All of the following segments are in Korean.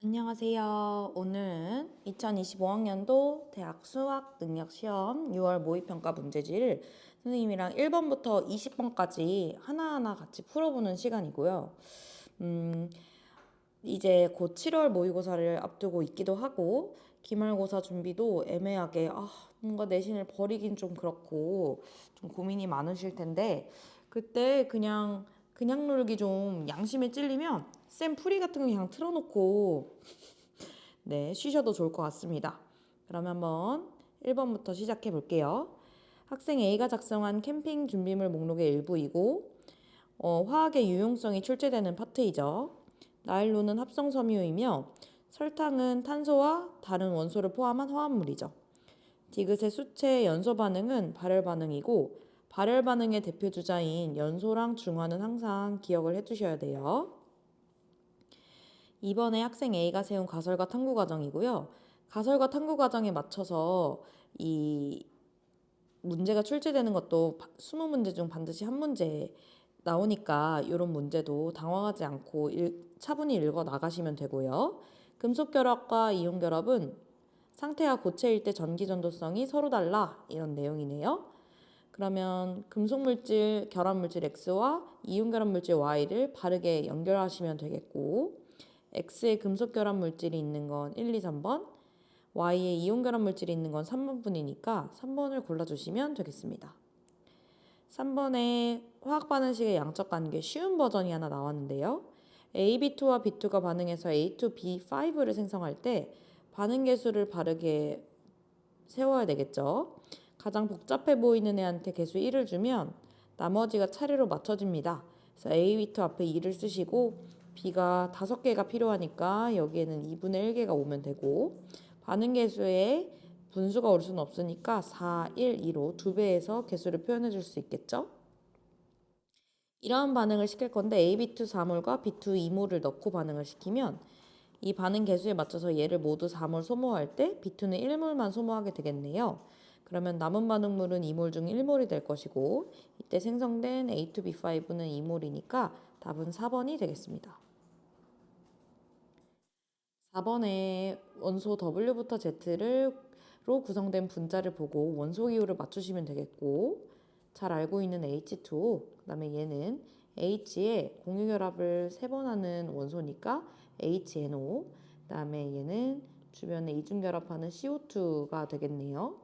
안녕하세요. 오늘은 2025학년도 대학 수학 능력 시험 6월 모의평가 문제지를 선생님이랑 1번부터 20번까지 하나하나 같이 풀어보는 시간이고요. 음, 이제 곧 7월 모의고사를 앞두고 있기도 하고, 기말고사 준비도 애매하게, 뭔가 내신을 버리긴 좀 그렇고, 좀 고민이 많으실 텐데, 그때 그냥 놀기 좀 양심에 찔리면 쌤 풀이 같은 거 그냥 틀어놓고, 네, 쉬셔도 좋을 것 같습니다. 그러면 한번 1번부터 시작해 볼게요. 학생 A가 작성한 캠핑 준비물 목록의 일부이고, 화학의 유용성이 출제되는 파트이죠. 나일론은 합성 섬유이며 설탕은 탄소와 다른 원소를 포함한 화합물이죠. 디귿의 수체 연소 반응은 발열 반응이고 발열 반응의 대표 주자인 연소랑 중화는 항상 기억을 해두셔야 돼요. 이번에 학생 A가 세운 가설과 탐구 과정이고요. 가설과 탐구 과정에 맞춰서 이 문제가 출제되는 것도 20문제 중 반드시 한 문제 나오니까 이런 문제도 당황하지 않고 차분히 읽어 나가시면 되고요. 금속 결합과 이온 결합은 상태와 고체일 때 전기 전도성이 서로 달라 이런 내용이네요. 그러면 금속 물질 결합 물질 X와 이온 결합 물질 Y를 바르게 연결하시면 되겠고 X에 금속 결합 물질이 있는 건 1, 2, 3번, Y에 이온 결합 물질이 있는 건 3번뿐이니까 3번을 골라주시면 되겠습니다. 3번에 화학 반응식의 양적 관계 쉬운 버전이 하나 나왔는데요. AB2와 B2가 반응해서 A2, B5를 생성할 때 반응 계수를 바르게 세워야 되겠죠. 가장 복잡해 보이는 애한테 계수 1을 주면 나머지가 차례로 맞춰집니다. 그래서 AB2 앞에 2를 쓰시고 B가 5개가 필요하니까 여기에는 2분의 1개가 오면 되고 반응 계수에 분수가 올 수는 없으니까 4, 1, 2로 2배에서 개수를 표현해 줄 수 있겠죠? 이러한 반응을 시킬 건데 AB2 4몰과 B2 2몰을 넣고 반응을 시키면 이 반응 계수에 맞춰서 얘를 모두 4몰 소모할 때 B2는 1몰만 소모하게 되겠네요. 그러면 남은 반응물은 2몰 중 1몰이 될 것이고 이때 생성된 A2B5는 2몰이니까 답은 4번이 되겠습니다. 4번에 원소 W부터 Z로 구성된 분자를 보고 원소 기호를 맞추시면 되겠고 잘 알고 있는 H2O 그다음에 얘는 H에 공유결합을 3번 하는 원소니까 HNO 그다음에 얘는 주변에 이중결합하는 CO2가 되겠네요.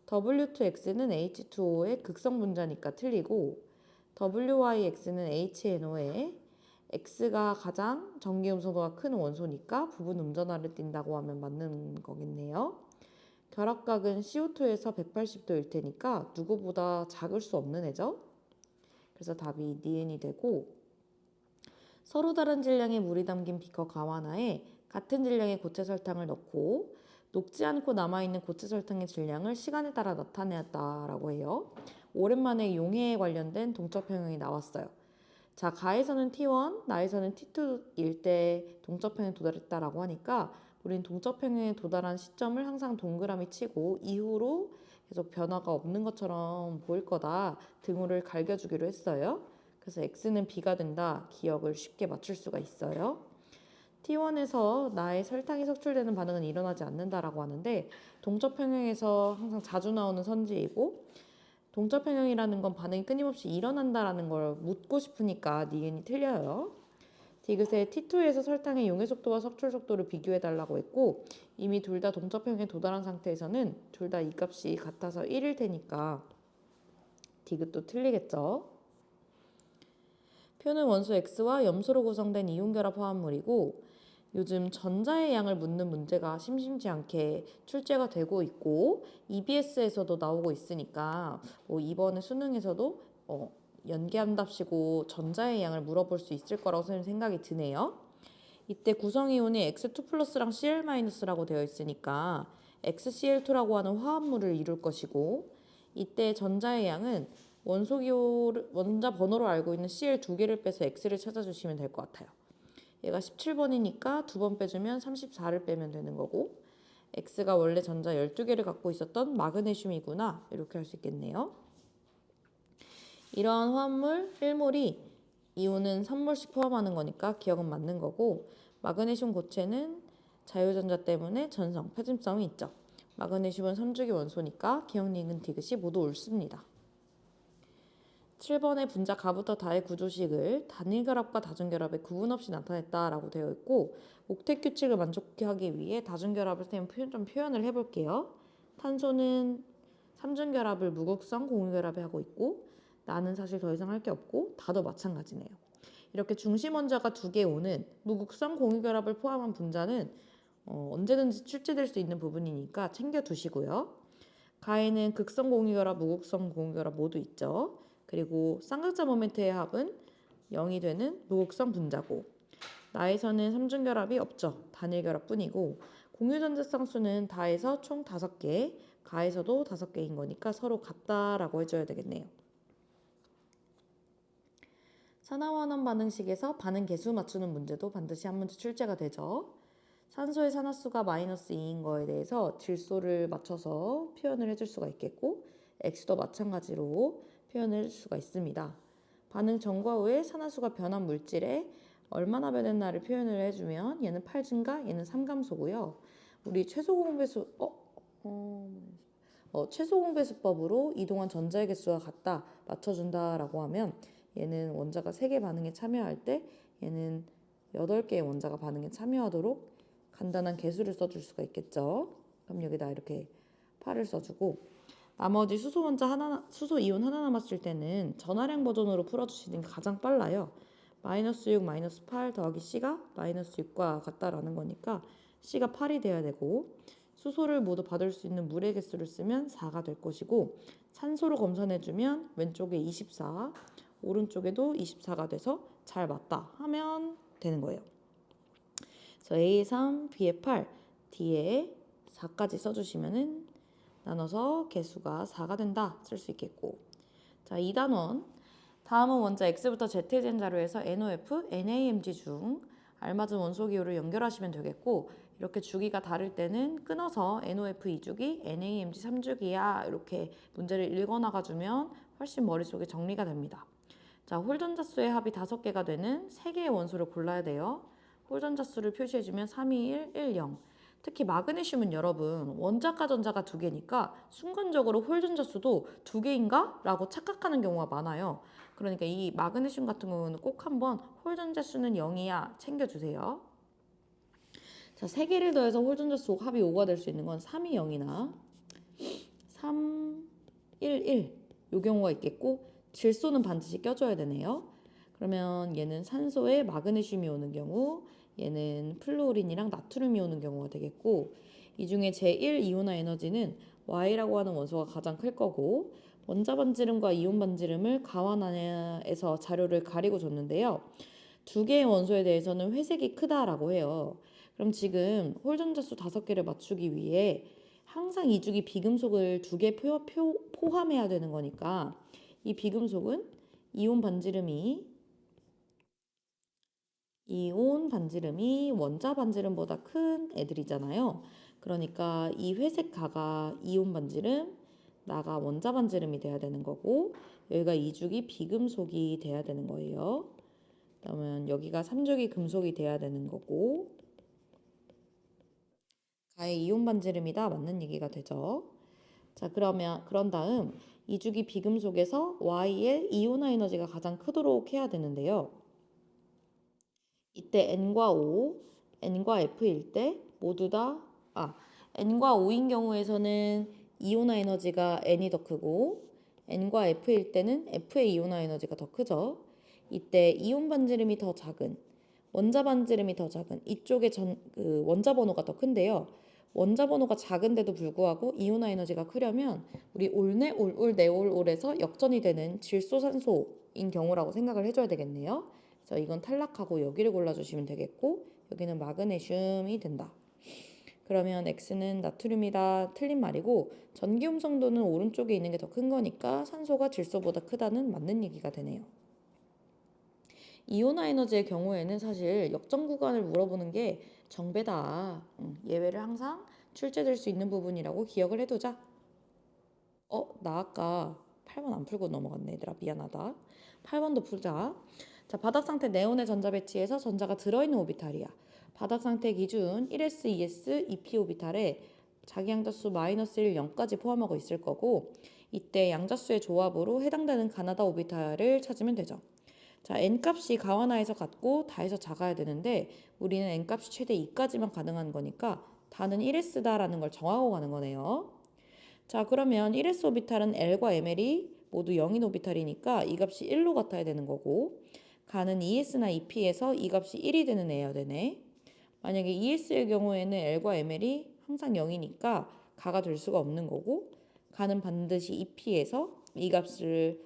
W2X는 H2O의 극성 분자니까 틀리고 WYX는 HNO의 X가 가장 전기 음소도가 큰 원소니까 부분 음전하를 띈다고 하면 맞는 거겠네요. 결합각은 CO2에서 180도일 테니까 누구보다 작을 수 없는 애죠. 그래서 답이 니은이 되고 서로 다른 질량의 물이 담긴 비커 가하나에 같은 질량의 고체 설탕을 넣고 녹지 않고 남아있는 고체 설탕의 질량을 시간에 따라 나타내었다라고 해요. 오랜만에 용해에 관련된 동적 평형이 나왔어요. 자, 가에서는 T1, 나에서는 T2일 때 동적평형에 도달했다라고 하니까 우린 동적평형에 도달한 시점을 항상 동그라미 치고 이후로 계속 변화가 없는 것처럼 보일 거다 등호를 갈겨주기로 했어요. 그래서 X는 B가 된다 기억을 쉽게 맞출 수가 있어요. T1에서 나의 설탕이 석출되는 반응은 일어나지 않는다라고 하는데 동적평형에서 항상 자주 나오는 선지이고 동적평형이라는 건 반응이 끊임없이 일어난다라는 걸 묻고 싶으니까 니은이 틀려요. 디귿의 T2에서 설탕의 용해 속도와 석출 속도를 비교해 달라고 했고 이미 둘 다 동적평형에 도달한 상태에서는 둘 다 이 값이 같아서 1일 테니까 디귿도 틀리겠죠. 표는 원소 X와 염소로 구성된 이온결합 화합물이고 요즘 전자의 양을 묻는 문제가 심심치 않게 출제가 되고 있고 EBS에서도 나오고 있으니까 이번에 수능에서도 연계한답시고 전자의 양을 물어볼 수 있을 거라고 선생님 생각이 드네요. 이때 구성이온이 X2 플러스랑 Cl-라고 되어 있으니까 XCl2라고 하는 화합물을 이룰 것이고 이때 전자의 양은 원자 번호로 알고 있는 Cl 2개를 빼서 X를 찾아주시면 될 것 같아요. 얘가 17번이니까 2번 빼주면 34를 빼면 되는 거고 X가 원래 전자 12개를 갖고 있었던 마그네슘이구나 이렇게 할 수 있겠네요. 이러한 화합물 1몰이 이온은 3몰씩 포함하는 거니까 기억은 맞는 거고, 마그네슘 고체는 자유전자 때문에 전성, 패즘성이 있죠. 마그네슘은 3주기 원소니까 기억, 니은, 디귿이 모두 옳습니다. 7번의 분자 가부터 다의 구조식을 단일결합과 다중결합에 구분 없이 나타냈다라고 되어 있고, 옥텟 규칙을 만족하기 위해 다중결합을 좀 표현을 해볼게요. 탄소는 삼중결합을 무극성 공유결합에 하고 있고, 나는 사실 더 이상 할 게 없고 다도 마찬가지네요. 이렇게 중심 원자가 두 개 오는 무극성 공유결합을 포함한 분자는 언제든지 출제될 수 있는 부분이니까 챙겨두시고요. 가에는 극성 공유결합, 무극성 공유결합 모두 있죠. 그리고 쌍극자 모멘트의 합은 0이 되는 무극성 분자고, 나에서는 삼중결합이 없죠. 단일결합뿐이고, 공유전자쌍수는 다에서 총 5개, 가에서도 5개인 거니까 서로 같다라고 해줘야 되겠네요. 산화환원 반응식에서 반응 계수 맞추는 문제도 반드시 한 문제 출제가 되죠. 산소의 산화수가 마이너스 2인 거에 대해서 질소를 맞춰서 표현을 해줄 수가 있겠고, X도 마찬가지로 표현을 해줄 수가 있습니다. 반응 전과 후에 산화수가 변한 물질에 얼마나 변했나를 표현을 해주면 얘는 8 증가, 얘는 3 감소고요. 우리 최소 공배수법으로 이동한 전자의 개수가 같다 맞춰준다라고 하면 얘는 원자가 3개 반응에 참여할 때 얘는 8개의 원자가 반응에 참여하도록 간단한 개수를 써줄 수가 있겠죠. 그럼 여기다 이렇게 8을 써주고, 나머지 수소 이온 하나 남았을 때는 전화량 버전으로 풀어주시는 게 가장 빨라요. 마이너스 6, 마이너스 8 더하기 C가 마이너스 6과 같다라는 거니까 C가 8이 돼야 되고, 수소를 모두 받을 수 있는 물의 개수를 쓰면 4가 될 것이고, 산소로 검산해주면 왼쪽에 24, 오른쪽에도 24가 돼서 잘 맞다 하면 되는 거예요. 그래서 A에 3, B에 8, D에 4까지 써주시면은 나눠서 개수가 4가 된다 쓸 수 있겠고, 자 2단원 다음은 원자 X부터 Z에 된 자료에서 NOF, NAMG 중 알맞은 원소 기호를 연결하시면 되겠고, 이렇게 주기가 다를 때는 끊어서 NOF 2주기, NAMG 3주기야 이렇게 문제를 읽어나가주면 훨씬 머릿속에 정리가 됩니다. 자, 홀전자수의 합이 5개가 되는 3개의 원소를 골라야 돼요. 홀전자수를 표시해주면 3, 2, 1, 1, 0. 특히 마그네슘은 여러분 원자가 전자가 2개니까 순간적으로 홀전자수도 2개인가? 라고 착각하는 경우가 많아요. 그러니까 이 마그네슘 같은 경우는 꼭 한번 홀전자수는 0이야 챙겨주세요. 자, 3개를 더해서 홀전자수 합이 5가 될 수 있는 건 3이 0이나 3, 1, 1 요 경우가 있겠고, 질소는 반드시 껴줘야 되네요. 그러면 얘는 산소에 마그네슘이 오는 경우, 얘는 플루오린이랑 나트륨이 오는 경우가 되겠고, 이 중에 제1 이온화 에너지는 Y라고 하는 원소가 가장 클 거고, 원자 반지름과 이온 반지름을 가완안에서 자료를 가리고 줬는데요. 2개의 원소에 대해서는 회색이 크다라고 해요. 그럼 지금 홀전자수 5개를 맞추기 위해 항상 이주기 비금속을 2개 포함해야 되는 거니까, 이 비금속은 이온 반지름이 원자 반지름보다 큰 애들이잖아요. 그러니까 이 회색 가가 이온 반지름, 나가 원자 반지름이 돼야 되는 거고, 여기가 이주기 비금속이 돼야 되는 거예요. 그러면 여기가 3주기 금속이 돼야 되는 거고, 가의 이온 반지름이다 맞는 얘기가 되죠. 자, 그런 다음 이주기 비금속에서 Y의 이온화 에너지가 가장 크도록 해야 되는데요. 이때 N과 O, N과 F일 때 모두 다 N과 O인 경우에서는 이온화 에너지가 N이 더 크고, N과 F일 때는 F의 이온화 에너지가 더 크죠. 이때 이온 반지름이 더 작은, 원자 반지름이 더 작은 이쪽의 원자 번호가 더 큰데요. 원자 번호가 작은데도 불구하고 이온화 에너지가 크려면 우리 올네 올올 네올올에서 역전이 되는 질소산소인 경우라고 생각을 해줘야 되겠네요. 그래서 이건 탈락하고 여기를 골라주시면 되겠고, 여기는 마그네슘이 된다. 그러면 X는 나트륨이다 틀린 말이고, 전기음 성도는 오른쪽에 있는 게 더 큰 거니까 산소가 질소보다 크다는 맞는 얘기가 되네요. 이온화 에너지의 경우에는 사실 역전 구간을 물어보는 게 정배다. 예외를 항상 출제될 수 있는 부분이라고 기억을 해두자. 나 아까 8번 안 풀고 넘어갔네, 얘들아. 미안하다. 8번도 풀자. 자, 바닥 상태 네온의 전자 배치에서 전자가 들어있는 오비탈이야. 바닥 상태 기준 1s, 2s, 2p 오비탈에 자기 양자수 마이너스 1, 0까지 포함하고 있을 거고 이때 양자수의 조합으로 해당되는 가나다 오비탈을 찾으면 되죠. 자, n값이 가와나에서 같고 다에서 작아야 되는데 우리는 n값이 최대 2까지만 가능한 거니까 다는 1s다라는 걸 정하고 가는 거네요. 자, 그러면 1s 오비탈은 L과 ML이 모두 0인 오비탈이니까 이 값이 1로 같아야 되는 거고 가는 2s나 2p에서 이 값이 1이 되는 애여야 되네. 만약에 2s의 경우에는 L과 ML이 항상 0이니까 가가 될 수가 없는 거고 가는 반드시 2p에서 이 값을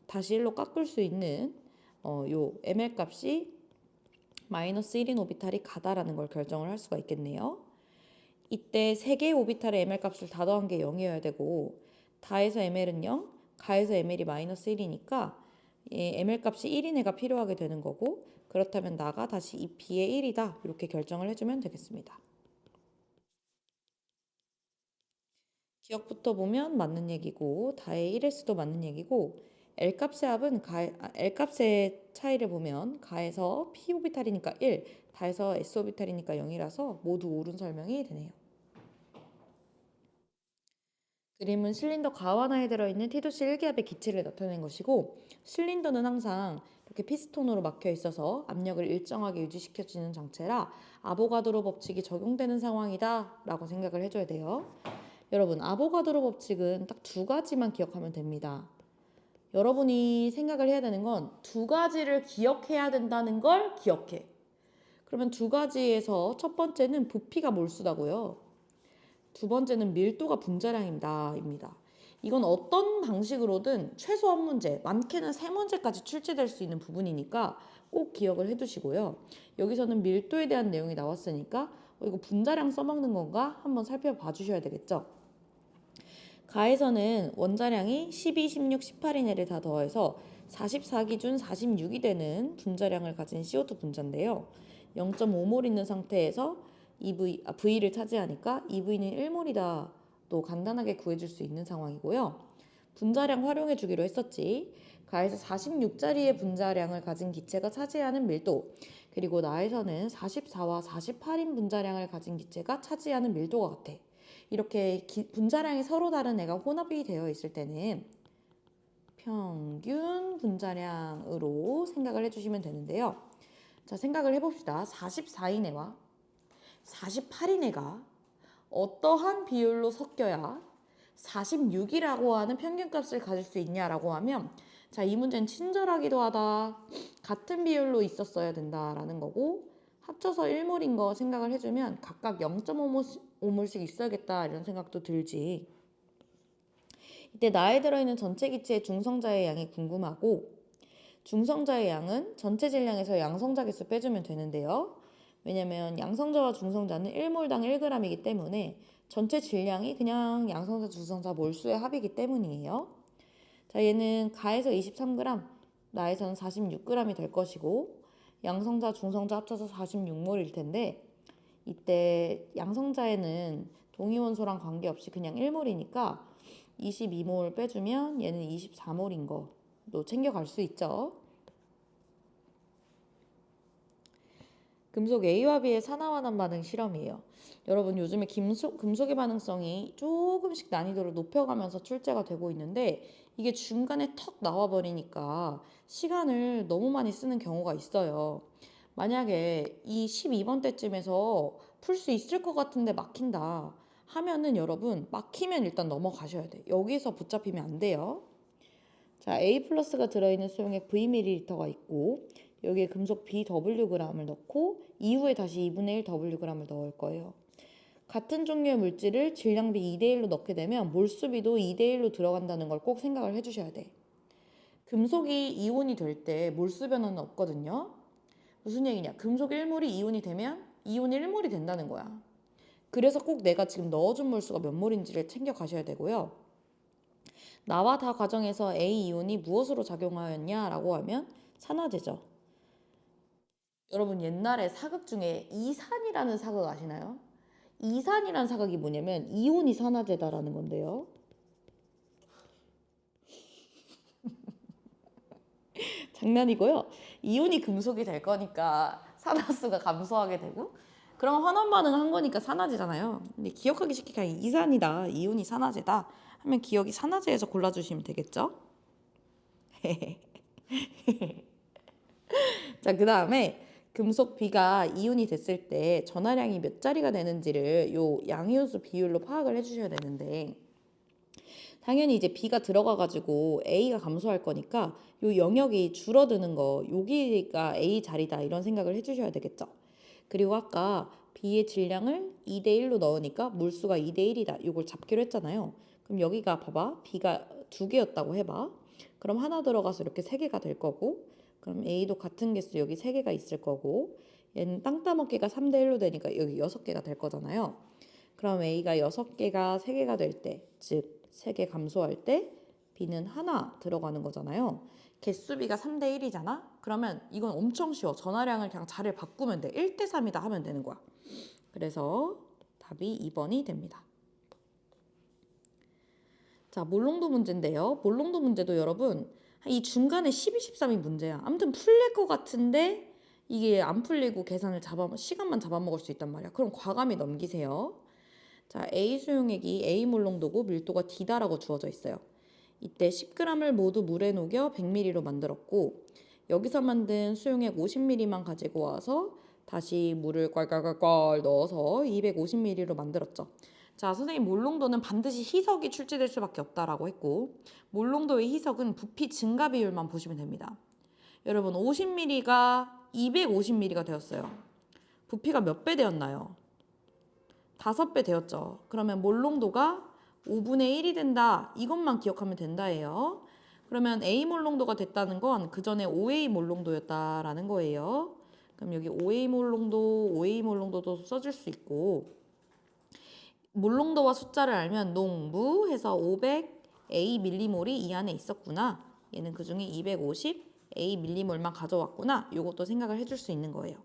다시 1로 깎을 수 있는 요 ML 값이 마이너스 1인 오비탈이 가다라는 걸 결정을 할 수가 있겠네요. 이때 3개의 오비탈의 ML 값을 다 더한 게 0이어야 되고 다에서 ML은 0, 가에서 ML이 마이너스 1이니까 ML 값이 1인 애가 필요하게 되는 거고 그렇다면 나가 다시 2p의 1이다 이렇게 결정을 해주면 되겠습니다. 기억부터 보면 맞는 얘기고 다의 1s도 맞는 얘기고 L값의 합은 L값의 차이를 보면 가에서 p 오비탈이니까 1, 다에서 s 오비탈이니까 0이라서 모두 옳은 설명이 되네요. 그림은 실린더 가와나에 들어있는 티도시 1기압의 기체를 나타낸 것이고 실린더는 항상 이렇게 피스톤으로 막혀 있어서 압력을 일정하게 유지시켜주는 장치라 아보가드로 법칙이 적용되는 상황이다 라고 생각을 해줘야 돼요. 여러분, 아보가드로 법칙은 딱 2가지만 기억하면 됩니다. 여러분이 생각을 해야 되는 건 2가지를 기억해야 된다는 걸 기억해. 그러면 2가지에서 첫 번째는 부피가 몰수다고요. 두 번째는 밀도가 분자량입니다. 이건 어떤 방식으로든 최소 한 문제, 많게는 3문제까지 출제될 수 있는 부분이니까 꼭 기억을 해두시고요. 여기서는 밀도에 대한 내용이 나왔으니까 이거 분자량 써먹는 건가 한번 살펴봐 주셔야 되겠죠. 가에서는 원자량이 12, 16, 18인 애를 다 더해서 44 기준 46이 되는 분자량을 가진 CO2 분자인데요. 0.5몰 있는 상태에서 V를 차지하니까 EV는 1몰이다. 또 간단하게 구해줄 수 있는 상황이고요. 분자량 활용해 주기로 했었지. 가에서 46짜리의 분자량을 가진 기체가 차지하는 밀도, 그리고 나에서는 44와 48인 분자량을 가진 기체가 차지하는 밀도가 같아. 이렇게 분자량이 서로 다른 애가 혼합이 되어 있을 때는 평균 분자량으로 생각을 해주시면 되는데요. 자, 생각을 해봅시다. 44인 애와 48인 애가 어떠한 비율로 섞여야 46이라고 하는 평균값을 가질 수 있냐라고 하면 자, 이 문제는 친절하기도 하다. 같은 비율로 있었어야 된다라는 거고 합쳐서 1몰인 거 생각을 해주면 각각 0.5몰씩 있어야겠다 이런 생각도 들지. 이때 나에 들어있는 전체 기체의 중성자의 양이 궁금하고 중성자의 양은 전체 질량에서 양성자 개수 빼주면 되는데요. 왜냐면 양성자와 중성자는 1몰당 1g이기 때문에 전체 질량이 그냥 양성자, 중성자 몰수의 합이기 때문이에요. 자, 얘는 가에서 23g, 나에서는 46g이 될 것이고 양성자, 중성자 합쳐서 46몰일 텐데 이때 양성자에는 동위원소랑 관계없이 그냥 1몰이니까 22몰 빼주면 얘는 24몰인 거도 챙겨갈 수 있죠. 금속 A와 B의 산화환원 반응 실험이에요. 여러분 요즘에 금속의 반응성이 조금씩 난이도를 높여가면서 출제가 되고 있는데 이게 중간에 턱 나와버리니까 시간을 너무 많이 쓰는 경우가 있어요. 만약에 이 12번 때쯤에서 풀 수 있을 것 같은데 막힌다 하면은 여러분 막히면 일단 넘어가셔야 돼. 여기서 붙잡히면 안 돼요. 자, A 플러스가 들어있는 수용액 Vml가 있고 여기에 금속 BWg을 넣고 이후에 다시 2분의 1 Wg을 넣을 거예요. 같은 종류의 물질을 질량비 2대1로 넣게 되면 몰수비도 2대1로 들어간다는 걸 꼭 생각을 해주셔야 돼. 금속이 이온이 될 때 몰수 변화는 없거든요. 무슨 얘기냐? 금속 1몰이 이온이 되면 이온이 1몰이 된다는 거야. 그래서 꼭 내가 지금 넣어준 몰수가 몇 몰인지를 챙겨 가셔야 되고요. 나와 다 과정에서 A 이온이 무엇으로 작용하였냐라고 하면 산화제죠. 여러분 옛날에 사극 중에 이산이라는 사극 아시나요? 이산이라는 사극이 뭐냐면 이온이 산화제다라는 건데요. 장난이고요. 이온이 금속이 될 거니까 산화수가 감소하게 되고 그럼 환원 반응을 한 거니까 산화제잖아요. 근데 기억하기 쉽게 그냥 이산이다, 이온이 산화제다 하면 기억이 산화제에서 골라주시면 되겠죠? 자, 그 다음에 금속 B가 이온이 됐을 때 전하량이 몇 자리가 되는지를 요 양이온수 비율로 파악을 해주셔야 되는데 당연히 이제 B가 들어가가지고 A가 감소할 거니까 요 영역이 줄어드는 거 여기가 A 자리다 이런 생각을 해주셔야 되겠죠. 그리고 아까 B의 질량을 2대1로 넣으니까 물수가 2대1이다 이걸 잡기로 했잖아요. 그럼 여기가 봐봐 B가 2개였다고 해봐. 그럼 하나 들어가서 이렇게 3개가 될 거고 그럼 A도 같은 개수 여기 3개가 있을 거고 얘는 땅 따먹기가 3대1로 되니까 여기 6개가 될 거잖아요. 그럼 A가 6개가 3개가 될 때, 즉 3개 감소할 때 B는 하나 들어가는 거잖아요. 개수비가 3대 1이잖아? 그러면 이건 엄청 쉬워. 전화량을 그냥 자리를 바꾸면 돼. 1대 3이다 하면 되는 거야. 그래서 답이 2번이 됩니다. 자, 몰롱도 문제인데요. 몰롱도 문제도 여러분 이 중간에 12, 13이 문제야. 아무튼 풀릴 것 같은데 이게 안 풀리고 시간만 잡아먹을 수 있단 말이야. 그럼 과감히 넘기세요. 자, A 수용액이 A 몰롱도고 밀도가 D다라고 주어져 있어요. 이때 10g을 모두 물에 녹여 100ml로 만들었고 여기서 만든 수용액 50ml만 가지고 와서 다시 물을 꼴꼴꼴꼴 넣어서 250ml로 만들었죠. 자, 선생님 몰롱도는 반드시 희석이 출제될 수밖에 없다라고 했고 몰롱도의 희석은 부피 증가 비율만 보시면 됩니다. 여러분 50ml가 250ml가 되었어요. 부피가 몇 배 되었나요? 5배 되었죠. 그러면 몰롱도가 5분의 1이 된다. 이것만 기억하면 된다예요. 그러면 A 몰롱도가 됐다는 건 그 전에 OA 몰롱도였다라는 거예요. 그럼 여기 OA 몰롱도, OA 몰롱도도 써줄 수 있고 몰롱도와 숫자를 알면 농부 해서 500 A 밀리몰이 이 안에 있었구나. 얘는 그중에 250 A 밀리몰만 가져왔구나. 이것도 생각을 해줄 수 있는 거예요.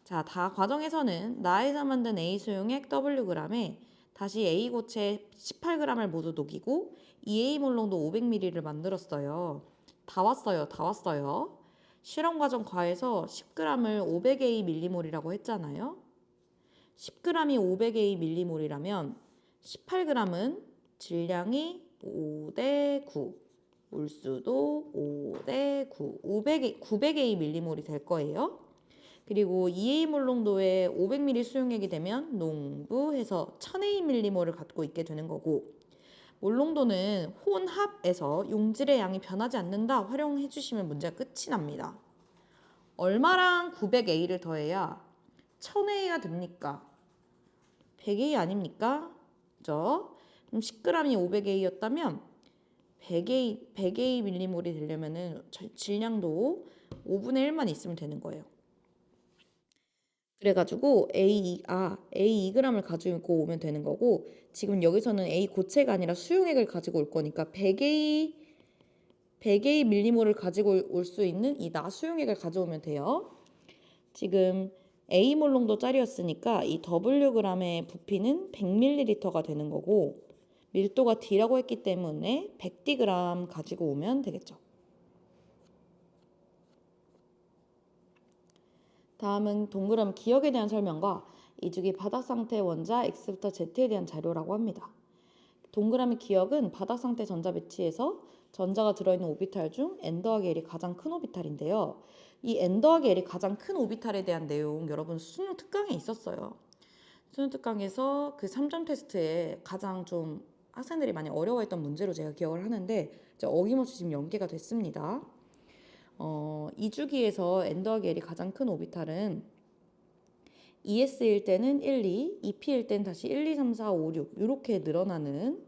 자, 다 과정에서는 나에서 만든 A 수용액 Wg에 다시 A 고체 18g을 모두 녹이고 2A 몰롱도 500ml를 만들었어요. 다 왔어요. 실험 과정 과에서 10g을 500A 밀리몰이라고 했잖아요. 10g이 500A 밀리몰이라면 18g은 질량이 5대 9, 몰수도 5대 9, 900A 밀리몰이 될 거예요. 그리고 2A 몰롱도에 500ml 수용액이 되면 농부해서 1000A 밀리몰을 갖고 있게 되는 거고 몰롱도는 혼합에서 용질의 양이 변하지 않는다 활용해 주시면 문제가 끝이 납니다. 얼마랑 900A를 더해야 1000A가 됩니까? 100A 아닙니까? 그죠? 그럼 10g이 500A였다면 100A 밀리몰이 되려면은 질량도 5분의 1만 있으면 되는 거예요. 그래가지고 A2g을 가지고 오면 되는 거고 지금 여기서는 A 고체가 아니라 수용액을 가지고 올 거니까 100A 밀리몰을 가지고 올 수 있는 이 나수용액을 가져오면 돼요. 지금 A 몰롱도 짜리였으니까 이 Wg의 부피는 100ml가 되는 거고 밀도가 D라고 했기 때문에 100D 가지고 오면 되겠죠. 다음은 동그라미 기억에 대한 설명과 이주기 바닥 상태 원자 X부터 Z에 대한 자료라고 합니다. 동그라미 기억은 바닥 상태 전자 배치에서 전자가 들어있는 오비탈 중 n 더하기 L이 가장 큰 오비탈인데요. 이 n 더하기 L이 가장 큰 오비탈에 대한 내용 여러분 수능 특강에 있었어요. 수능 특강에서 그 3점 테스트에 가장 좀 학생들이 많이 어려워했던 문제로 제가 기억을 하는데 이제 어김없이 지금 연계가 됐습니다. 2주기에서 n 더하기 L이 가장 큰 오비탈은 ES일 때는 1, 2, EP일 때는 다시 1, 2, 3, 4, 5, 6 이렇게 늘어나는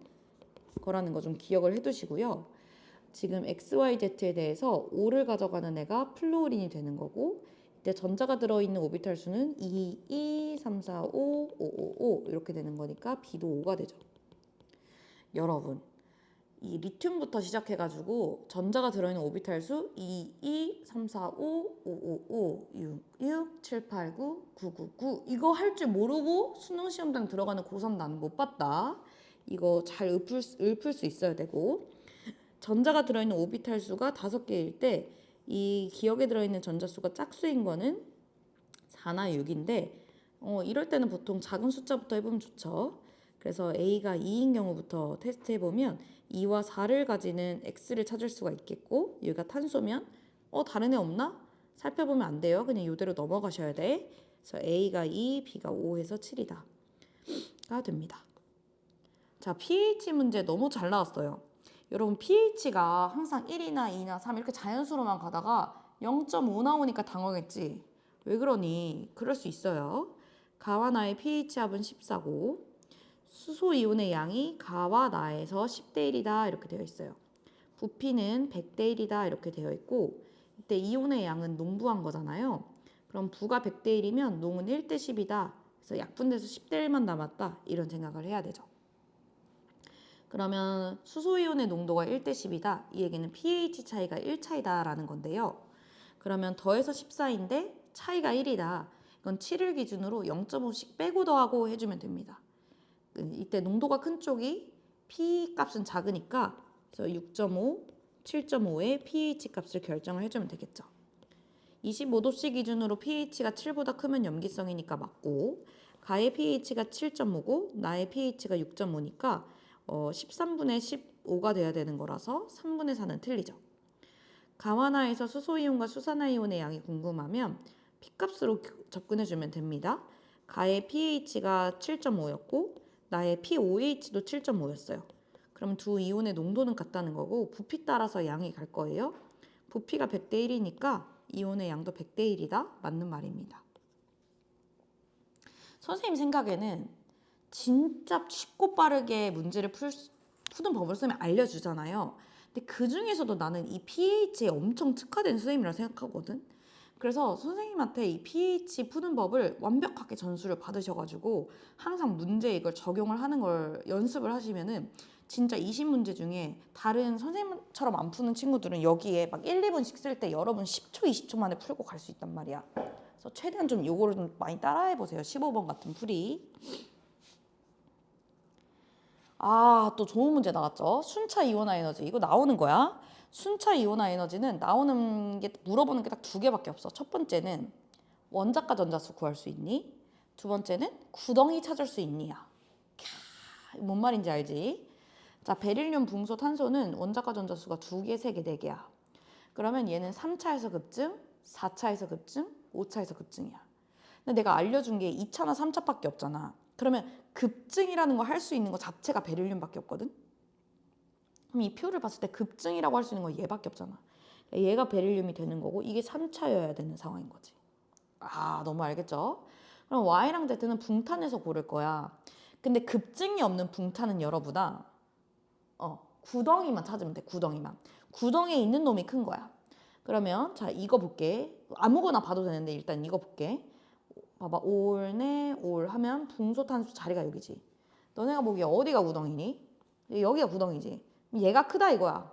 거라는 거 좀 기억을 해두시고요. 지금 XYZ에 대해서 5를 가져가는 애가 플루오린이 되는 거고 이때 전자가 들어있는 오비탈 수는 2, 2, 3, 4, 5, 5, 5, 5 이렇게 되는 거니까 B도 5가 되죠. 여러분 이 리튬부터 시작해가지고 전자가 들어있는 오비탈 수 2, 2, 3, 4, 5, 5, 5, 5, 6, 6, 7, 8, 9, 9, 9, 9 이거 할 줄 모르고 수능 시험장 들어가는 고3 나는 못 봤다. 이거 잘 읊을 수 있어야 되고 전자가 들어있는 오비탈 수가 5개일 때 이 기억에 들어있는 전자수가 짝수인 거는 4나 6인데 이럴 때는 보통 작은 숫자부터 해보면 좋죠. 그래서 A가 2인 경우부터 테스트 해보면 2와 4를 가지는 X를 찾을 수가 있겠고 여기가 탄소면 다른 애 없나? 살펴보면 안 돼요. 그냥 이대로 넘어가셔야 돼. 그래서 A가 2, B가 5 해서 7이다. 가 됩니다. 자, pH 문제 너무 잘 나왔어요. 여러분 pH가 항상 1이나 2나 3 이렇게 자연수로만 가다가 0.5 나오니까 당황했지. 왜 그러니? 그럴 수 있어요. 가와 나의 pH 합은 14고 수소 이온의 양이 가와 나에서 10대 1이다 이렇게 되어 있어요. 부피는 100대 1이다 이렇게 되어 있고 이때 이온의 양은 농부한 거잖아요. 그럼 부가 100대 1이면 농은 1대 10이다. 그래서 약분돼서 10대 1만 남았다. 이런 생각을 해야 되죠. 그러면 수소이온의 농도가 1대 10이다. 이 얘기는 pH 차이가 1차이다 라는 건데요. 그러면 더해서 14인데 차이가 1이다. 이건 7을 기준으로 0.5씩 빼고 더하고 해주면 됩니다. 이때 농도가 큰 쪽이 p 값은 작으니까 그래서 6.5, 7.5의 pH 값을 결정을 해주면 되겠죠. 25도씨 기준으로 pH가 7보다 크면 염기성이니까 맞고 가의 pH가 7.5고 나의 pH가 6.5니까 13분의 15가 돼야 되는 거라서 3분의 4는 틀리죠. 가와나에서 수소이온과 수산화이온의 양이 궁금하면 P값으로 접근해주면 됩니다. 가의 pH가 7.5였고 나의 pOH도 7.5였어요. 그럼 두 이온의 농도는 같다는 거고 부피 따라서 양이 갈 거예요. 부피가 100대 1이니까 이온의 양도 100대 1이다. 맞는 말입니다. 선생님 생각에는 진짜 쉽고 빠르게 문제를 푸는 법을 쓰면 알려주잖아요. 근데 그 중에서도 나는 이 pH에 엄청 특화된 선생님이라 생각하거든. 그래서 선생님한테 이 pH 푸는 법을 완벽하게 전수를 받으셔가지고 항상 문제에 이걸 적용을 하는 걸 연습을 하시면은 진짜 20문제 중에 다른 선생님처럼 안 푸는 친구들은 여기에 막 1, 2분씩 쓸 때 여러분 10초, 20초 만에 풀고 갈 수 있단 말이야. 그래서 최대한 좀 요거를 좀 많이 따라해 보세요. 15번 같은 풀이. 또 좋은 문제 나왔죠. 순차 이온화 에너지. 이거 나오는 거야. 순차 이온화 에너지는 나오는 게 물어보는 게 딱 두 개밖에 없어. 첫 번째는 원자과 전자수 구할 수 있니? 두 번째는 구덩이 찾을 수 있니야. 뭔 말인지 알지? 자, 베릴륨, 붕소, 탄소는 원자과 전자수가 2개, 3개, 4개야. 그러면 얘는 3차에서 급증, 4차에서 급증, 5차에서 급증이야. 근데 내가 알려준 게 2차나 3차밖에 없잖아. 그러면 급증이라는 거 할 수 있는 거 자체가 베릴륨밖에 없거든? 그럼 이 표를 봤을 때 급증이라고 할 수 있는 건 얘밖에 없잖아. 얘가 베릴륨이 되는 거고 이게 3차여야 되는 상황인 거지. 너무 알겠죠? 그럼 Y랑 Z는 붕탄에서 고를 거야. 근데 급증이 없는 붕탄은 여러분아 구덩이만 찾으면 돼. 구덩이만. 구덩이에 있는 놈이 큰 거야. 그러면 자 이거 볼게. 아무거나 봐도 되는데 일단 이거 볼게. 봐봐. 올네 올 하면 붕소탄수 자리가 여기지. 너네가 보기에 어디가 구덩이니? 여기가 구덩이지. 얘가 크다 이거야.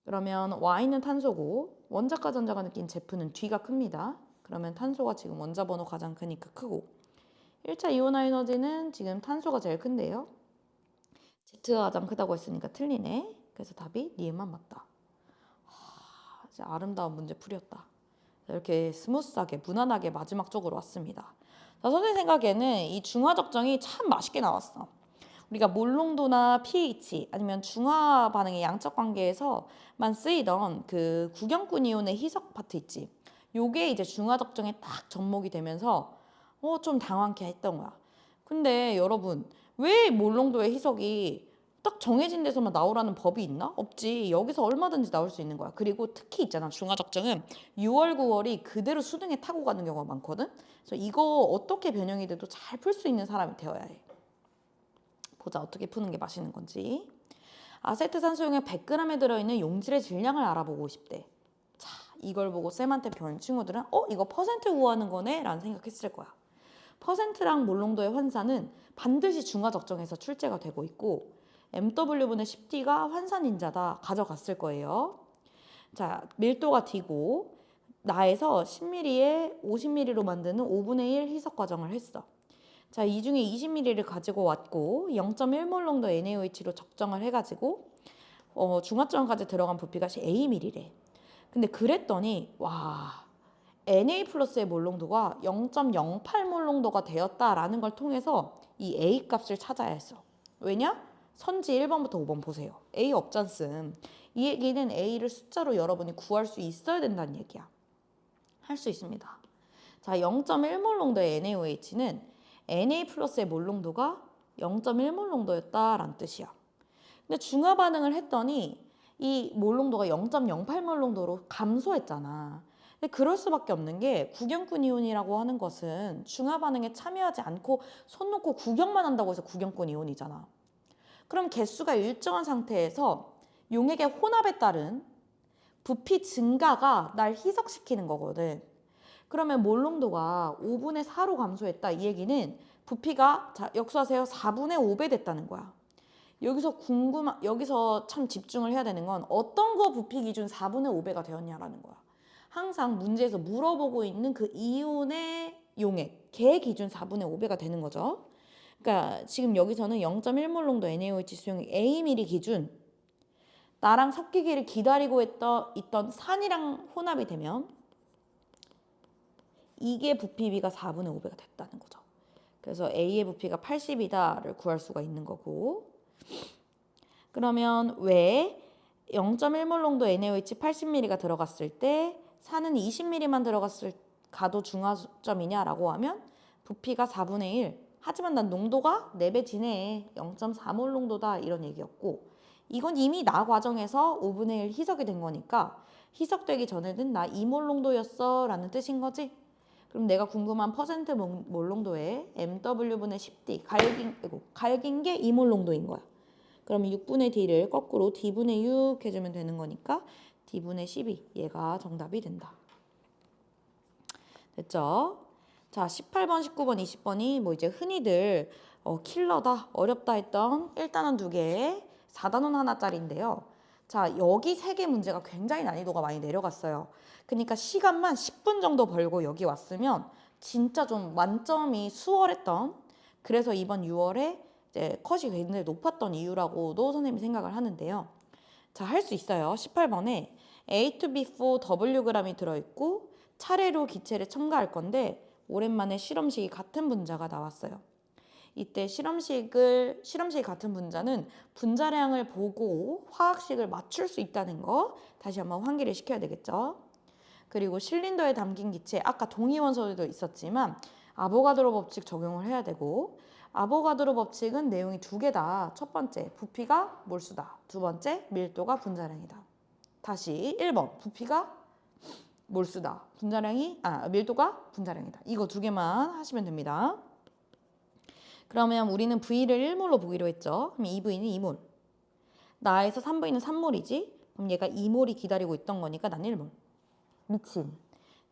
그러면 Y는 탄소고 원자과 전자가 느낀 Z는 뒤가 큽니다. 그러면 탄소가 지금 원자 번호 가장 크니까 크고 1차 이온화 에너지는 지금 탄소가 제일 큰데요. Z가 가장 크다고 했으니까 틀리네. 그래서 답이 니은만 맞다. 이제 아름다운 문제 풀이었다. 이렇게 스무스하게 무난하게 마지막 쪽으로 왔습니다. 자, 선생님 생각에는 이 중화 적정이 참 맛있게 나왔어. 우리가 몰농도나 pH 아니면 중화 반응의 양적 관계에서만 쓰이던 그 구경꾼 이온의 희석 파트 있지. 요게 이제 중화 적정에 딱 접목이 되면서 좀 당황케 했던 거야. 근데 여러분 왜 몰농도의 희석이 딱 정해진 데서만 나오라는 법이 있나? 없지. 여기서 얼마든지 나올 수 있는 거야. 그리고 특히 있잖아. 중화적정은 6월, 9월이 그대로 수능에 타고 가는 경우가 많거든. 그래서 이거 어떻게 변형이 돼도 잘 풀 수 있는 사람이 되어야 해. 보자 어떻게 푸는 게 맛있는 건지. 아세트산소용액 100g에 들어있는 용질의 질량을 알아보고 싶대. 자, 이걸 보고 쌤한테 배운 친구들은 이거 퍼센트 구하는 거네? 라는 생각했을 거야. 퍼센트랑 몰농도의 환산은 반드시 중화적정에서 출제가 되고 있고 MW분의 10D가 환산인자다 가져갔을 거예요. 자, 밀도가 D고 나에서 10ml에 50ml로 만드는 5분의 1 희석 과정을 했어. 자, 이 중에 20ml를 가지고 왔고 0.1몰 농도 NaOH로 적정을 해가지고 중화점까지 들어간 부피가 Aml래. 근데 그랬더니 와 Na 플러스의 몰농도가 0.08 몰농도가 되었다라는 걸 통해서 이 A 값을 찾아야 했어. 왜냐? 선지 1번부터 5번 보세요. A 없잖음. 이 얘기는 A를 숫자로 여러분이 구할 수 있어야 된다는 얘기야. 할 수 있습니다. 자, 0.1몰 농도의 NaOH는 Na 플러스의 몰농도가 0.1몰 농도였다라는 뜻이야. 근데 중화 반응을 했더니 이 몰농도가 0.08몰 농도로 감소했잖아. 근데 그럴 수밖에 없는 게 구경꾼 이온이라고 하는 것은 중화 반응에 참여하지 않고 손 놓고 구경만 한다고 해서 구경꾼 이온이잖아. 그럼 개수가 일정한 상태에서 용액의 혼합에 따른 부피 증가가 날 희석시키는 거거든. 그러면 몰농도가 5분의 4로 감소했다. 이 얘기는 부피가 자, 역수하세요. 4분의 5배 됐다는 거야. 여기서 참 집중을 해야 되는 건 어떤 거 부피 기준 4분의 5배가 되었냐라는 거야. 항상 문제에서 물어보고 있는 그 이온의 용액, 걔 기준 4분의 5배가 되는 거죠. 그러니까 지금 여기서는 0.1몰 농도 NaOH 수용액 Aml 기준 나랑 섞이기를 기다리고 있던 산이랑 혼합이 되면 이게 부피비가 4분의 5배가 됐다는 거죠. 그래서 A의 부피가 80이다를 구할 수가 있는 거고 그러면 왜 0.1몰 농도 NaOH 80ml가 들어갔을 때 산은 20ml만 가도 중화점이냐라고 하면 부피가 4분의 1 하지만 난 농도가 4배 지내 0.4몰 농도다 이런 얘기였고 이건 이미 나 과정에서 5분의 1 희석이 된 거니까 희석되기 전에는 나 2몰 농도였어 라는 뜻인 거지. 그럼 내가 궁금한 퍼센트 몰 농도에 MW분의 10D 갈긴 게 2몰 농도인 거야. 그러면 6분의 D를 거꾸로 D분의 6 해주면 되는 거니까 D분의 12 얘가 정답이 된다. 됐죠? 자, 18번, 19번, 20번이 뭐 이제 흔히들 킬러다, 어렵다 했던 1단원 2개, 4단원 하나짜리인데요. 자, 여기 3개 문제가 굉장히 난이도가 많이 내려갔어요. 그러니까 시간만 10분 정도 벌고 여기 왔으면 진짜 좀 만점이 수월했던 그래서 이번 6월에 이제 컷이 굉장히 높았던 이유라고도 선생님이 생각을 하는데요. 자, 할 수 있어요. 18번에 A to B4 Wg이 들어있고 차례로 기체를 첨가할 건데 오랜만에 실험식이 같은 분자가 나왔어요. 이때 실험식이 같은 분자는 분자량을 보고 화학식을 맞출 수 있다는 거 다시 한번 환기를 시켜야 되겠죠. 그리고 실린더에 담긴 기체 아까 동위원소도 있었지만 아보가드로 법칙 적용을 해야 되고 아보가드로 법칙은 내용이 2개다. 첫 번째 부피가 몰수다. 두 번째 밀도가 분자량이다. 다시 1번 부피가 몰수다. 밀도가 분자량이다. 이거 2개만 하시면 됩니다. 그러면 우리는 V를 1몰로 보기로 했죠. 그럼 2V는 2몰. 나에서 3V는 3몰이지. 그럼 얘가 2몰이 기다리고 있던 거니까 난 1몰. 미친.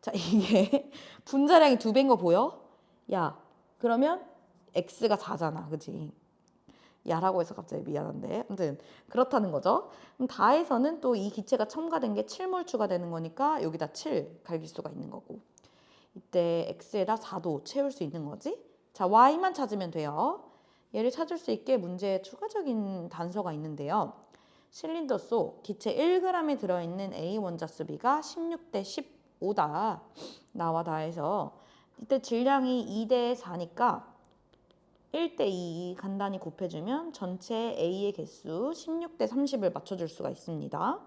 자, 이게 분자량이 2배인 거 보여? 야, 그러면 X가 4잖아. 그치? 야라고 해서 갑자기 미안한데. 아무튼 그렇다는 거죠. 그럼 다에서는 또 이 기체가 첨가된 게 7몰 추가되는 거니까 여기다 7 갈길 수가 있는 거고. 이때 X에다 4도 채울 수 있는 거지. 자, Y만 찾으면 돼요. 얘를 찾을 수 있게 문제에 추가적인 단서가 있는데요. 실린더 속 기체 1g이 들어있는 A 원자수 비가 16대 15다. 나와 다해서 이때 질량이 2대 4니까 1대 2 간단히 곱해주면 전체 A의 개수 16대 30을 맞춰줄 수가 있습니다.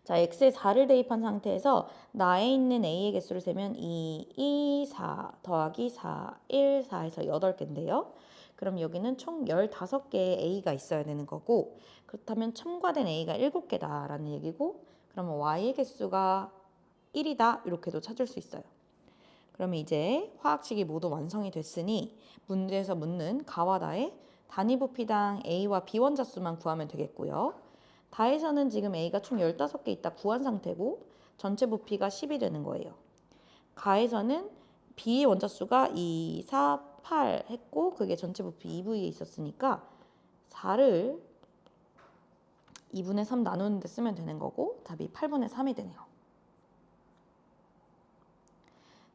자, X에 4를 대입한 상태에서 나에 있는 A의 개수를 세면 2, 4 더하기 4, 1, 4에서 8개인데요. 그럼 여기는 총 15개의 A가 있어야 되는 거고 그렇다면 첨가된 A가 7개다라는 얘기고 그러면 Y의 개수가 1이다 이렇게도 찾을 수 있어요. 그러면 이제 화학식이 모두 완성이 됐으니 문제에서 묻는 가와 다의 단위 부피당 A와 B 원자수만 구하면 되겠고요. 다에서는 지금 A가 총 15개 있다 구한 상태고 전체 부피가 10이 되는 거예요. 가에서는 B 원자수가 2, 4, 8 했고 그게 전체 부피 2V에 있었으니까 4를 2분의 3 나누는 데 쓰면 되는 거고 답이 8분의 3이 되네요.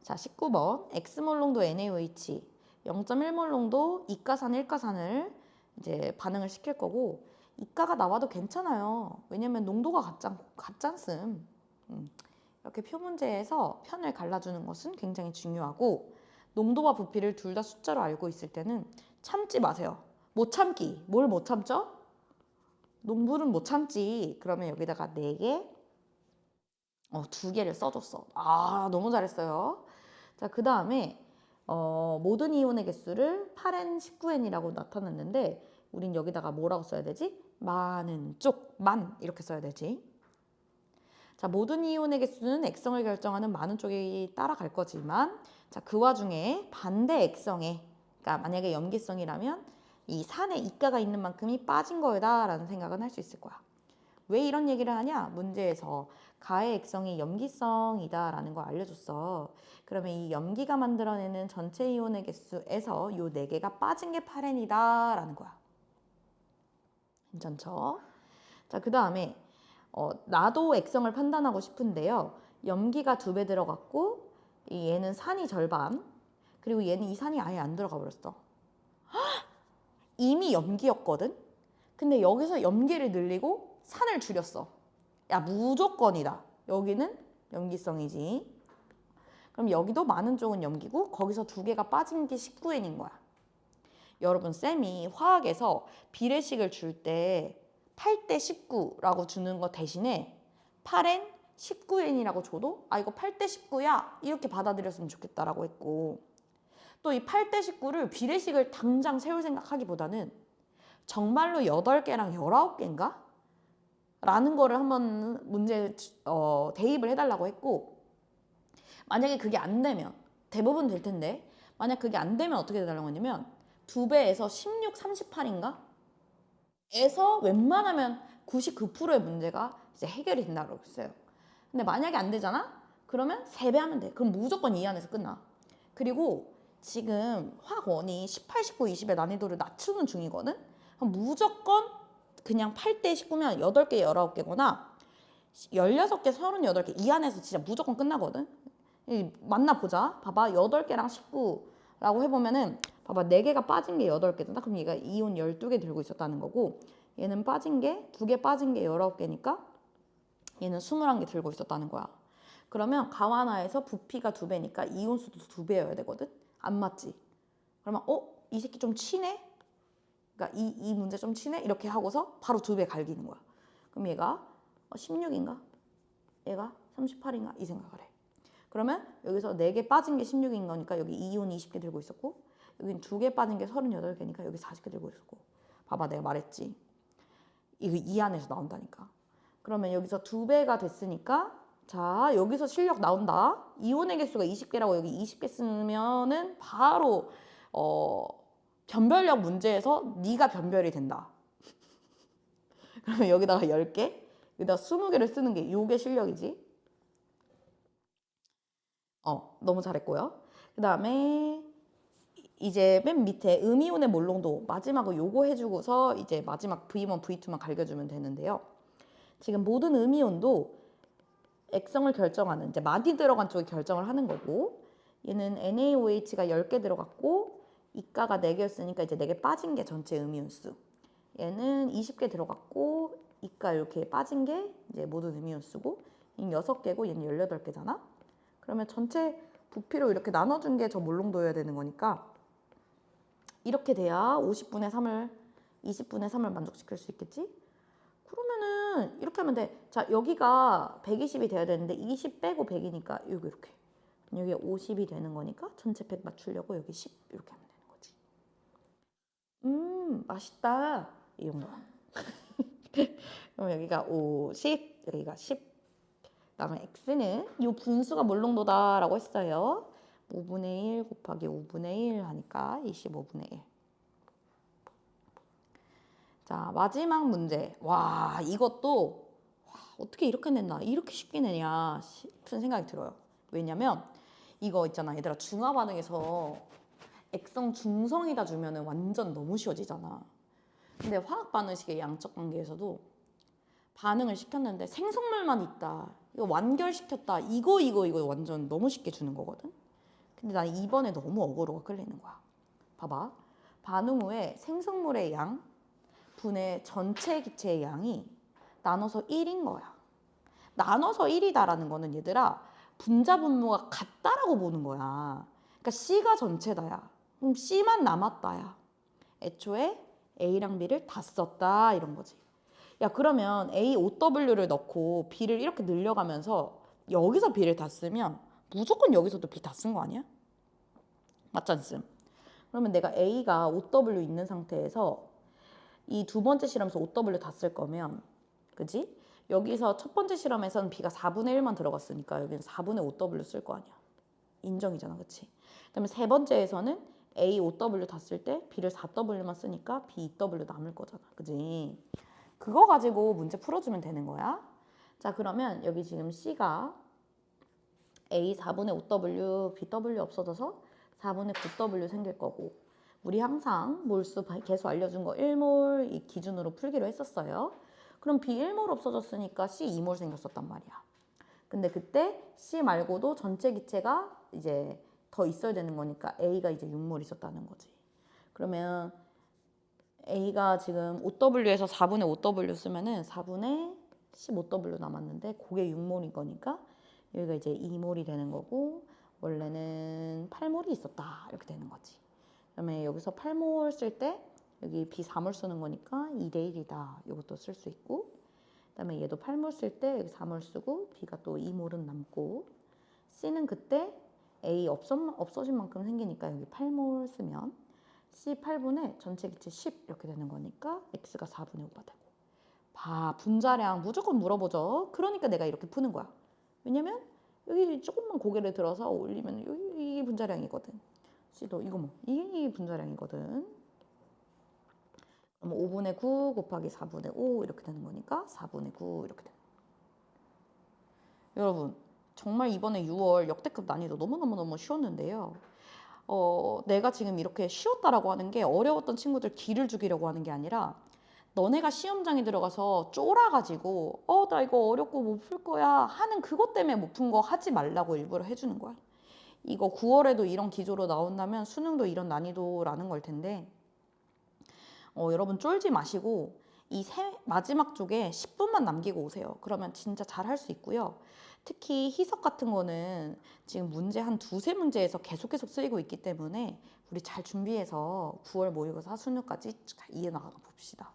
자, 19번 X몰 농도 NaOH 0.1몰 농도 이가산 1가산을 이제 반응을 시킬 거고 이가가 나와도 괜찮아요. 왜냐면 농도가 같잖음. 이렇게 표 문제에서 편을 갈라주는 것은 굉장히 중요하고, 농도와 부피를 둘 다 숫자로 알고 있을 때는 참지 마세요. 못 참기. 뭘 못 참죠? 농불은 못 참지. 그러면 여기다가 4개, 2개를 써줬어. 아, 너무 잘했어요. 자, 그 다음에 모든 이온의 개수를 8N, 19N이라고 나타냈는데 우린 여기다가 뭐라고 써야 되지? 많은 쪽, 만 이렇게 써야 되지. 자, 모든 이온의 개수는 액성을 결정하는 많은 쪽이 따라갈 거지만, 자, 그 와중에 반대 액성에, 그러니까 만약에 염기성이라면 이 산에 이가가 있는 만큼이 빠진 거다라는 생각은 할 수 있을 거야. 왜 이런 얘기를 하냐? 문제에서 가의 액성이 염기성이다라는 걸 알려줬어. 그러면 이 염기가 만들어내는 전체 이온의 개수에서 요 4개가 빠진 게 8N이다라는 거야. 괜찮죠? 자, 그 다음에 나도 액성을 판단하고 싶은데요. 염기가 2배 들어갔고 얘는 산이 절반, 그리고 얘는 이 산이 아예 안 들어가 버렸어. 이미 염기였거든? 근데 여기서 염기를 늘리고 산을 줄였어. 야, 무조건이다. 여기는 염기성이지. 그럼 여기도 많은 쪽은 염기고 거기서 2개가 빠진 게 19N인 거야. 여러분, 쌤이 화학에서 비례식을 줄 때 8대 19라고 주는 거 대신에 8N, 19N이라고 줘도 이거 8대 19야 이렇게 받아들였으면 좋겠다라고 했고, 또 이 8대 19를 비례식을 당장 세울 생각하기보다는 정말로 8개랑 19개인가? 라는 거를 한번 문제에 대입을 해달라고 했고, 만약에 그게 안 되면, 대부분 될 텐데 만약 그게 안 되면 어떻게 해달라고 했냐면 2배에서 16, 38인가? 에서 웬만하면 99%의 문제가 이제 해결이 된다고 했어요. 근데 만약에 안 되잖아? 그러면 3배 하면 돼. 그럼 무조건 이 안에서 끝나. 그리고 지금 화학원이 18, 19, 20의 난이도를 낮추는 중이거든? 그럼 무조건 그냥 8대 19면 8개, 19개거나 16개, 38개 이 안에서 진짜 무조건 끝나거든? 만나보자. 봐봐. 8개랑 19라고 해보면은 봐봐. 4개가 빠진 게 8개잖아. 그럼 얘가 이온 12개 들고 있었다는 거고, 얘는 빠진 게 2개 빠진 게 19개니까 얘는 21개 들고 있었다는 거야. 그러면 가와나에서 부피가 2배니까 이온수도 2배여야 되거든? 안 맞지? 그러면 이 새끼 좀 치네? 그러니까 이 문제 좀 치네? 이렇게 하고서 바로 2배 갈기는 거야. 그럼 얘가 16인가? 얘가 38인가? 이 생각을 해. 그러면 여기서 4개 빠진 게 16인 거니까 여기 이온 20개 들고 있었고, 여긴 2개 빠진 게 38개니까 여기 40개 들고 있었고. 봐봐, 내가 말했지. 이거 이 안에서 나온다니까. 그러면 여기서 2배가 됐으니까, 자, 여기서 실력 나온다. 이온의 개수가 20개라고 여기 20개 쓰면은 바로 변별력 문제에서 네가 변별이 된다. 그러면 여기다가 10개, 여기다가 20개를 쓰는 게 요게 실력이지. 너무 잘했고요. 그 다음에 이제 맨 밑에 음이온의 몰농도 마지막으로 요거 해주고서 이제 마지막 V1, V2만 갈겨주면 되는데요. 지금 모든 음이온도 액성을 결정하는, 이제 많이 들어간 쪽이 결정을 하는 거고, 얘는 NaOH가 10개 들어갔고 이가가 4개였으니까 이제 4개 빠진 게 전체 음이온 수. 얘는 20개 들어갔고 이가 이렇게 빠진 게 이제 모든 음이온 수고, 얘는 6개고 얘는 18개잖아. 그러면 전체 부피로 이렇게 나눠준 게 저 몰농도여야 되는 거니까 이렇게 돼야 50분의 3을 20분의 3을 만족시킬 수 있겠지? 그러면은 이렇게 하면 돼. 자, 여기가 120이 돼야 되는데 20 빼고 100이니까 여기 이렇게. 여기 50이 되는 거니까 전체 100 맞추려고 여기 10 이렇게 하면 되는 거지. 맛있다. 이 정도. 그럼 여기가 50, 여기가 10. 그다음에 x는 이 분수가 몰농도다라고 했어요. 5분의 1 곱하기 5분의 1 하니까 25분의 1. 자, 마지막 문제. 와, 이것도 어떻게 이렇게 냈나? 이렇게 쉽게 내냐 싶은 생각이 들어요. 왜냐면 이거 있잖아. 얘들아, 중화 반응에서 액성 중성이다 주면은 완전 너무 쉬워지잖아. 근데 화학 반응식의 양적 관계에서도 반응을 시켰는데 생성물만 있다, 이거 완결시켰다, 이거 완전 너무 쉽게 주는 거거든. 근데 난 이번에 너무 어그로가 끌리는 거야. 봐봐. 반응 후에 생성물의 양, 분의 전체 기체의 양이 나눠서 1인 거야. 나눠서 1이다라는 거는 얘들아 분자 분모가 같다라고 보는 거야. 그러니까 C가 전체다야. 그럼 C만 남았다야. 애초에 A랑 B를 다 썼다 이런 거지. 야 그러면 A, OW를 넣고 B를 이렇게 늘려가면서 여기서 B를 다 쓰면 무조건 여기서도 B 다 쓴 거 아니야? 맞지 않습? 그러면 내가 A가 OW 있는 상태에서 이 두 번째 실험에서 OW 다 쓸 거면 그지? 여기서 첫 번째 실험에서는 B가 4분의 1만 들어갔으니까 여기는 4분의 5W 쓸 거 아니야. 인정이잖아, 그치? 그다음에 세 번째에서는 A, OW 다 쓸 때 B를 4W만 쓰니까 B, 2W 남을 거잖아, 그지? 그거 가지고 문제 풀어주면 되는 거야. 자, 그러면 여기 지금 C가 A 4분의 5W, BW 없어져서 4분의 9W 생길 거고 우리 항상 몰수 계수 알려준 거 1몰 이 기준으로 풀기로 했었어요. 그럼 B 1몰 없어졌으니까 C 2몰 생겼었단 말이야. 근데 그때 C 말고도 전체 기체가 이제 더 있어야 되는 거니까 A가 이제 6몰 있었다는 거지. 그러면 A가 지금 5W에서 4분의 5W 쓰면은 4분의 15W 남았는데 그게 6몰인 거니까 여기가 이제 2몰이 되는 거고 원래는 8몰이 있었다 이렇게 되는 거지. 그다음에 여기서 8몰 쓸 때 여기 B 4몰 쓰는 거니까 2대 1이다. 이것도 쓸 수 있고 그다음에 얘도 8몰 쓸 때 여기 4몰 쓰고 B가 또 2몰은 남고 C는 그때 A 없어진 만큼 생기니까 여기 8몰 쓰면 C 8분의 전체 기체 10 이렇게 되는 거니까 X가 4분의 5가 되고 분자량 무조건 물어보죠. 그러니까 내가 이렇게 푸는 거야. 왜냐면 여기 조금만 고개를 들어서 올리면 여기 이게 분자량이거든. C도 이거 뭐 이게 분자량이거든. 그럼 5분의 9 곱하기 4분의 5 이렇게 되는 거니까 4분의 9 이렇게 되는 거야. 여러분 정말 이번에 6월 역대급 난이도 너무너무 쉬웠는데요. 내가 지금 이렇게 쉬웠다라고 하는 게 어려웠던 친구들 기를 죽이려고 하는 게 아니라 너네가 시험장에 들어가서 쫄아가지고 나 이거 어렵고 못 풀 거야 하는 그것 때문에 못 푼 거 하지 말라고 일부러 해주는 거야. 이거 9월에도 이런 기조로 나온다면 수능도 이런 난이도라는 걸 텐데 여러분 쫄지 마시고 이 마지막 쪽에 10분만 남기고 오세요. 그러면 진짜 잘 할 수 있고요. 특히 희석 같은 거는 지금 문제 한 두세 문제에서 계속 쓰이고 있기 때문에 우리 잘 준비해서 9월 모의고사 수능까지 잘 이어나가 봅시다.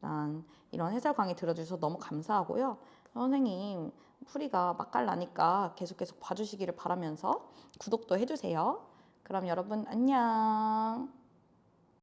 난 이런 해설 강의 들어주셔서 너무 감사하고요. 선생님 풀이가 맛깔나니까 계속 봐주시기를 바라면서 구독도 해주세요. 그럼 여러분 안녕.